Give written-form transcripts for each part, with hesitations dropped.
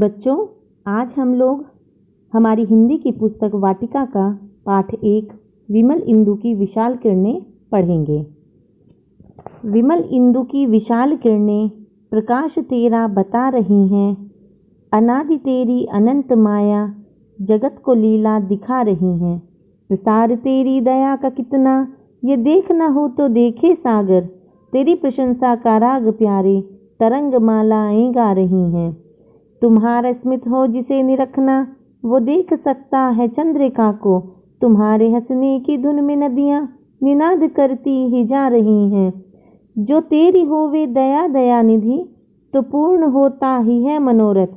बच्चों, आज हम लोग हमारी हिंदी की पुस्तक वाटिका का पाठ 1 विमल इंदु की विशाल किरणें पढ़ेंगे। विमल इंदु की विशाल किरणें प्रकाश तेरा बता रही हैं, अनादि तेरी अनंत माया जगत को लीला दिखा रही हैं। प्रसार तेरी दया का कितना, ये देखना हो तो देखे सागर, तेरी प्रशंसा का राग प्यारे तरंग मालाएं गा रही हैं। तुम्हारा स्मित हो जिसे निरखना, वो देख सकता है चंद्रिका को, तुम्हारे हंसने की धुन में नदियाँ निनाद करती ही जा रही हैं। जो तेरी होवे दया दया निधि, तो पूर्ण होता ही है मनोरथ,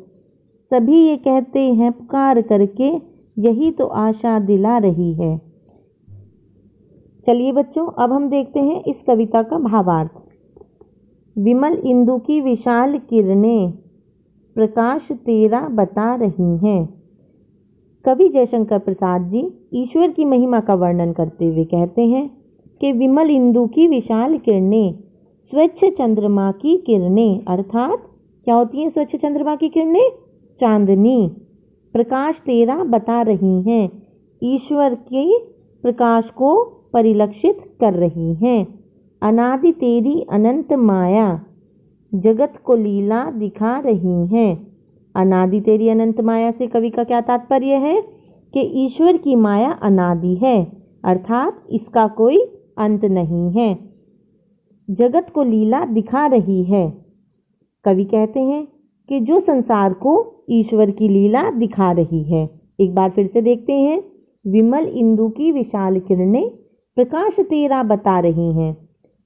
सभी ये कहते हैं पुकार करके, यही तो आशा दिला रही है। चलिए बच्चों, अब हम देखते हैं इस कविता का भावार्थ। विमल इंदु की विशाल किरणें प्रकाश तेरा बता रही हैं। कवि जयशंकर प्रसाद जी ईश्वर की महिमा का वर्णन करते हुए कहते हैं कि विमल इंदु की विशाल किरणें स्वच्छ चंद्रमा की किरणें, अर्थात क्या होती हैं स्वच्छ चंद्रमा की किरणें? चांदनी। प्रकाश तेरा बता रही हैं, ईश्वर के प्रकाश को परिलक्षित कर रही हैं। अनादि तेरी अनंत माया जगत को लीला दिखा रही हैं। अनादि तेरी अनंत माया से कवि का क्या तात्पर्य है कि ईश्वर की माया अनादि है, अर्थात इसका कोई अंत नहीं है, जगत को लीला दिखा रही है। कवि कहते हैं कि जो संसार को ईश्वर की लीला दिखा रही है। एक बार फिर से देखते हैं। विमल इंदु की विशाल किरणें प्रकाश तेरा बता रही हैं,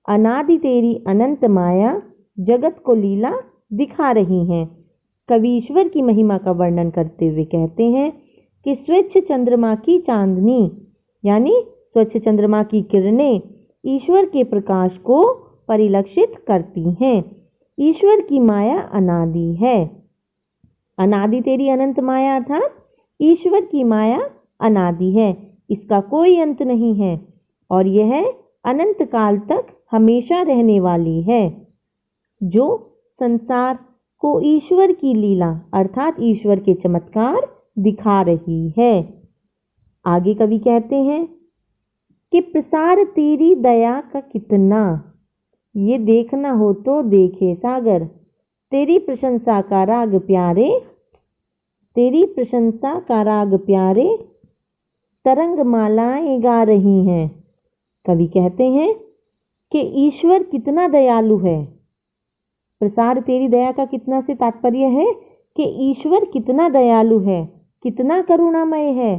अनादि तेरी अनंत माया जगत को लीला दिखा रही हैं। कवि ईश्वर की महिमा का वर्णन करते हुए कहते हैं कि स्वच्छ चंद्रमा की चांदनी, यानी स्वच्छ चंद्रमा की किरणें ईश्वर के प्रकाश को परिलक्षित करती हैं। ईश्वर की माया अनादि है। अनादि तेरी अनंत माया अर्थात ईश्वर की माया अनादि है, इसका कोई अंत नहीं है और यह अनंत काल तक हमेशा रहने वाली है। जो संसार को ईश्वर की लीला अर्थात ईश्वर के चमत्कार दिखा रही है। आगे कवि कहते हैं कि प्रसार तेरी दया का कितना, ये देखना हो तो देखे सागर, तेरी प्रशंसा का राग प्यारे, तेरी प्रशंसा का राग प्यारे तरंग मालाएं गा रही हैं। कवि कहते हैं कि ईश्वर कितना दयालु है। प्रसार तेरी दया का कितना से तात्पर्य है कि ईश्वर कितना दयालु है, कितना करुणामय है।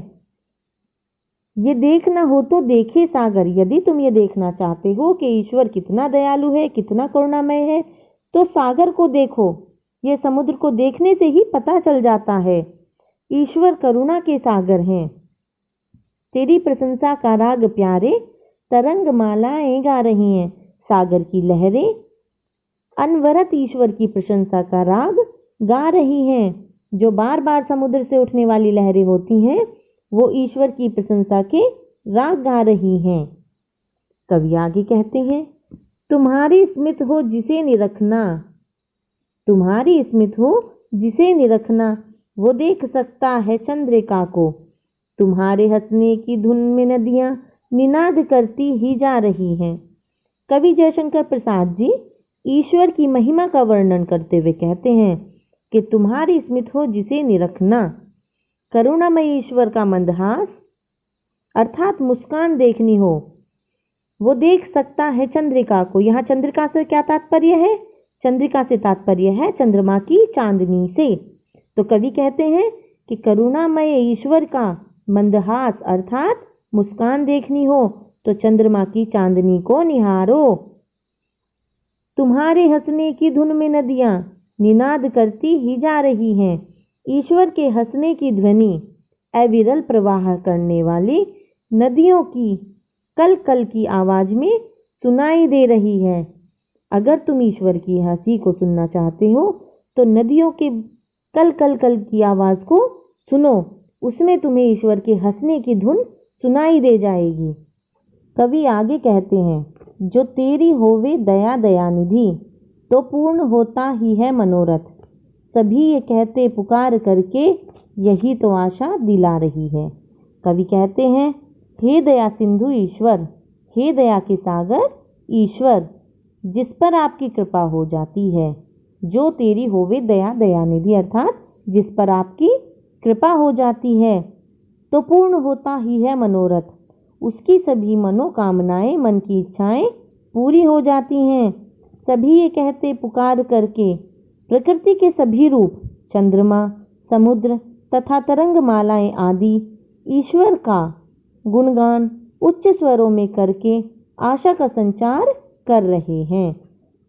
ये देखना हो तो देखे सागर, यदि तुम ये देखना चाहते हो कि ईश्वर कितना दयालु है, कितना करुणामय है, तो सागर को देखो। ये समुद्र को देखने से ही पता चल जाता है, ईश्वर करुणा के सागर हैं। तेरी प्रशंसा का राग प्यारे तरंग मालाएं गा रही हैं। सागर की लहरें अनवरत ईश्वर की प्रशंसा का राग गा रही हैं। जो बार बार समुद्र से उठने वाली लहरें होती हैं, वो ईश्वर की प्रशंसा के राग गा रही हैं। कवि आगे कहते हैं, तुम्हारी स्मित हो जिसे निरखना, तुम्हारी स्मित हो जिसे निरखना, वो देख सकता है चंद्रिका को, तुम्हारे हंसने की धुन में नदियां निनाद करती ही जा रही हैं। कवि जयशंकर प्रसाद जी ईश्वर की महिमा का वर्णन करते हुए कहते हैं कि तुम्हारी स्मित हो जिसे निरखना, करुणामय ईश्वर का मंदहास अर्थात मुस्कान देखनी हो, वो देख सकता है चंद्रिका को। यहाँ चंद्रिका से क्या तात्पर्य है? चंद्रिका से तात्पर्य है चंद्रमा की चांदनी से। तो कवि कहते हैं कि करुणामय ईश्वर का मंदहास अर्थात मुस्कान देखनी हो तो चंद्रमा की चांदनी को निहारो। तुम्हारे हंसने की धुन में नदियां निनाद करती ही जा रही हैं। ईश्वर के हंसने की ध्वनि अविरल प्रवाह करने वाली नदियों की कल कल की आवाज में सुनाई दे रही है। अगर तुम ईश्वर की हंसी को सुनना चाहते हो तो नदियों के कल कल कल की आवाज को सुनो, उसमें तुम्हें ईश्वर के हंसने की धुन सुनाई दे जाएगी। कवि आगे कहते हैं, जो तेरी होवे दया दया निधि, तो पूर्ण होता ही है मनोरथ, सभी ये कहते पुकार करके यही तो आशा दिला रही है। कवि कहते हैं, हे दया सिंधु ईश्वर, हे दया के सागर ईश्वर, जिस पर आपकी कृपा हो जाती है, जो तेरी होवे दया दयानिधि, अर्थात जिस पर आपकी कृपा हो जाती है तो पूर्ण होता ही है मनोरथ, उसकी सभी मनोकामनाएं, मन की इच्छाएं पूरी हो जाती हैं। सभी ये कहते पुकार करके प्रकृति के सभी रूप, चंद्रमा, समुद्र तथा तरंग मालाएं आदि ईश्वर का गुणगान उच्च स्वरों में करके आशा का संचार कर रहे हैं।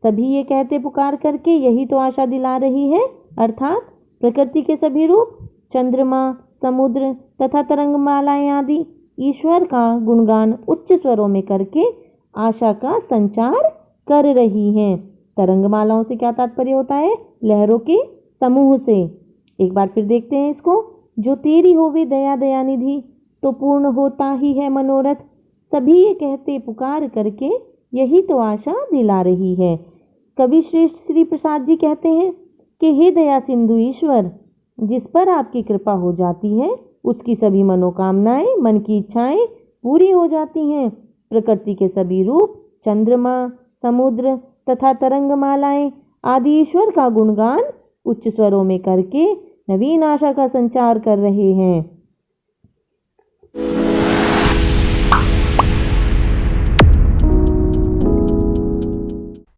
सभी ये कहते पुकार करके यही तो आशा दिला रही है, अर्थात प्रकृति के सभी रूप, चंद्रमा, समुद्र तथा तरंगमालाएं आदि ईश्वर का गुणगान उच्च स्वरों में करके आशा का संचार कर रही हैं। तरंगमालाओं से क्या तात्पर्य होता है? लहरों के समूह से। एक बार फिर देखते हैं इसको। जो तेरी होवे दया दयानिधि, तो पूर्ण होता ही है मनोरथ, सभी ये कहते पुकार करके यही तो आशा दिला रही है। कवि श्रेष्ठ श्री प्रसाद जी कहते हैं कि हे दया सिंधु ईश्वर, जिस पर आपकी कृपा हो जाती है उसकी सभी मनोकामनाएं, मन की इच्छाएं पूरी हो जाती हैं। प्रकृति के सभी रूप, चंद्रमा, समुद्र तथा तरंगमालाएं आदि ईश्वर का गुणगान उच्च स्वरों में करके नवीन आशा का संचार कर रहे हैं।